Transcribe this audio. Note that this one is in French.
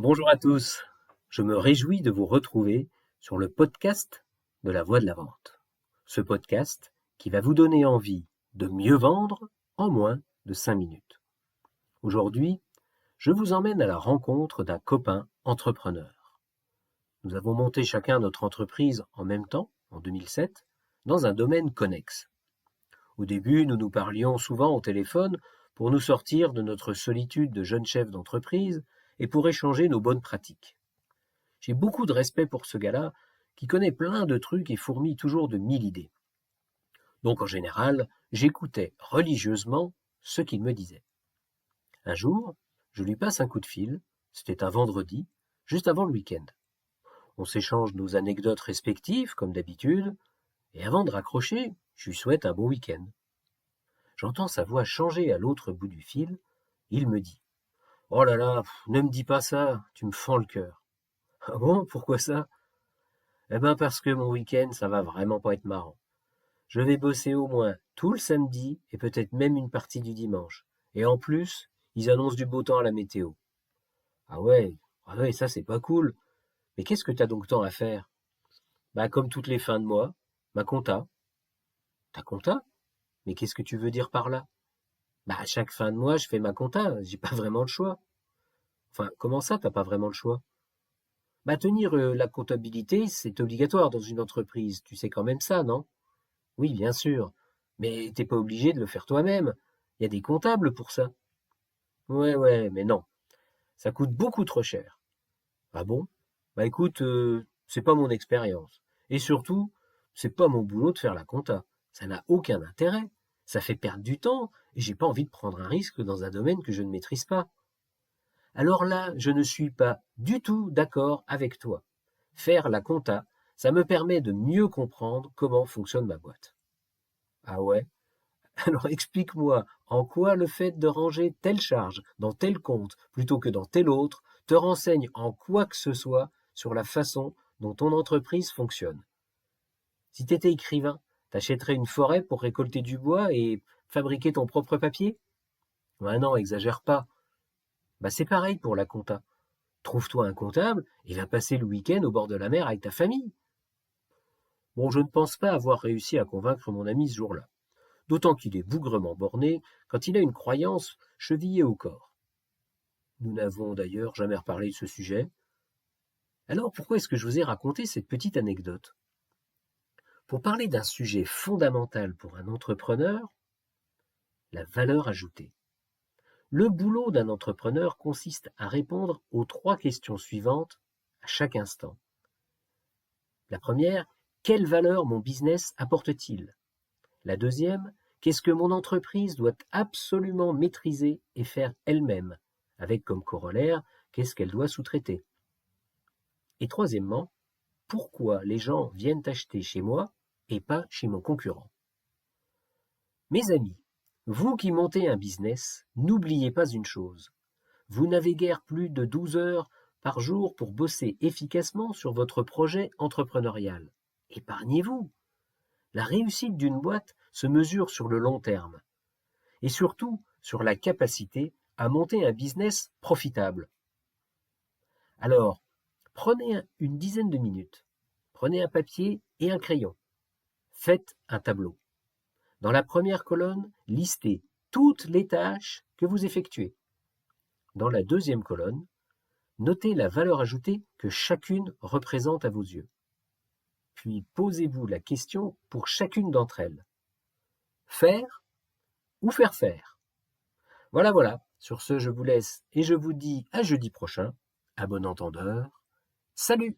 Bonjour à tous, je me réjouis de vous retrouver sur le podcast de la Voix de la Vente. Ce podcast qui va vous donner envie de mieux vendre en moins de 5 minutes. Aujourd'hui, je vous emmène à la rencontre d'un copain entrepreneur. Nous avons monté chacun notre entreprise en même temps, en 2007, dans un domaine connexe. Au début, nous nous parlions souvent au téléphone pour nous sortir de notre solitude de jeunes chefs d'entreprise et pour échanger nos bonnes pratiques. J'ai beaucoup de respect pour ce gars-là, qui connaît plein de trucs et fourmille toujours de 1000 idées. Donc en général, j'écoutais religieusement ce qu'il me disait. Un jour, je lui passe un coup de fil, c'était un vendredi, juste avant le week-end. On s'échange nos anecdotes respectives, comme d'habitude, et avant de raccrocher, je lui souhaite un bon week-end. J'entends sa voix changer à l'autre bout du fil, il me dit « Oh là là, ne me dis pas ça, tu me fends le cœur. » Ah bon, pourquoi ça? Eh ben parce que mon week-end, ça va vraiment pas être marrant. Je vais bosser au moins tout le samedi et peut-être même une partie du dimanche. Et en plus, ils annoncent du beau temps à la météo. Ah ouais, ça c'est pas cool. Mais qu'est-ce que t'as donc tant à faire? Bah comme toutes les fins de mois, ma compta. Ta compta? Mais qu'est-ce que tu veux dire par là? Bah à chaque fin de mois, je fais ma compta, j'ai pas vraiment le choix. Enfin, comment ça, t'as pas vraiment le choix? Bah tenir la comptabilité, c'est obligatoire dans une entreprise, tu sais quand même ça, non? Oui, bien sûr. Mais t'es pas obligé de le faire toi-même. Il y a des comptables pour ça. Ouais, mais non. Ça coûte beaucoup trop cher. Ah bon? Bah écoute, c'est pas mon expérience. Et surtout, c'est pas mon boulot de faire la compta. Ça n'a aucun intérêt. Ça fait perdre du temps et j'ai pas envie de prendre un risque dans un domaine que je ne maîtrise pas. Alors là, je ne suis pas du tout d'accord avec toi. Faire la compta, ça me permet de mieux comprendre comment fonctionne ma boîte. Ah ouais? Alors explique-moi en quoi le fait de ranger telle charge dans tel compte plutôt que dans tel autre te renseigne en quoi que ce soit sur la façon dont ton entreprise fonctionne. Si tu étais écrivain, t'achèterais une forêt pour récolter du bois et fabriquer ton propre papier? Ah non, exagère pas. Bah c'est pareil pour la compta. Trouve-toi un comptable et va passer le week-end au bord de la mer avec ta famille. Bon, je ne pense pas avoir réussi à convaincre mon ami ce jour-là. D'autant qu'il est bougrement borné quand il a une croyance chevillée au corps. Nous n'avons d'ailleurs jamais reparlé de ce sujet. Alors pourquoi est-ce que je vous ai raconté cette petite anecdote? Pour parler d'un sujet fondamental pour un entrepreneur, la valeur ajoutée. Le boulot d'un entrepreneur consiste à répondre aux 3 questions suivantes à chaque instant. La première, quelle valeur mon business apporte-t-il? La deuxième, qu'est-ce que mon entreprise doit absolument maîtriser et faire elle-même, avec comme corollaire, qu'est-ce qu'elle doit sous-traiter? Et troisièmement, pourquoi les gens viennent acheter chez moi et pas chez mon concurrent? Mes amis, vous qui montez un business, n'oubliez pas une chose. Vous n'avez guère plus de 12 heures par jour pour bosser efficacement sur votre projet entrepreneurial. Épargnez-vous. La réussite d'une boîte se mesure sur le long terme et surtout sur la capacité à monter un business profitable. Alors, prenez une dizaine de minutes, prenez un papier et un crayon, faites un tableau. Dans la première colonne, listez toutes les tâches que vous effectuez. Dans la deuxième colonne, notez la valeur ajoutée que chacune représente à vos yeux. Puis posez-vous la question pour chacune d'entre elles. Faire ou faire faire? Voilà. Sur ce, je vous laisse et je vous dis à jeudi prochain. À bon entendeur. Salut!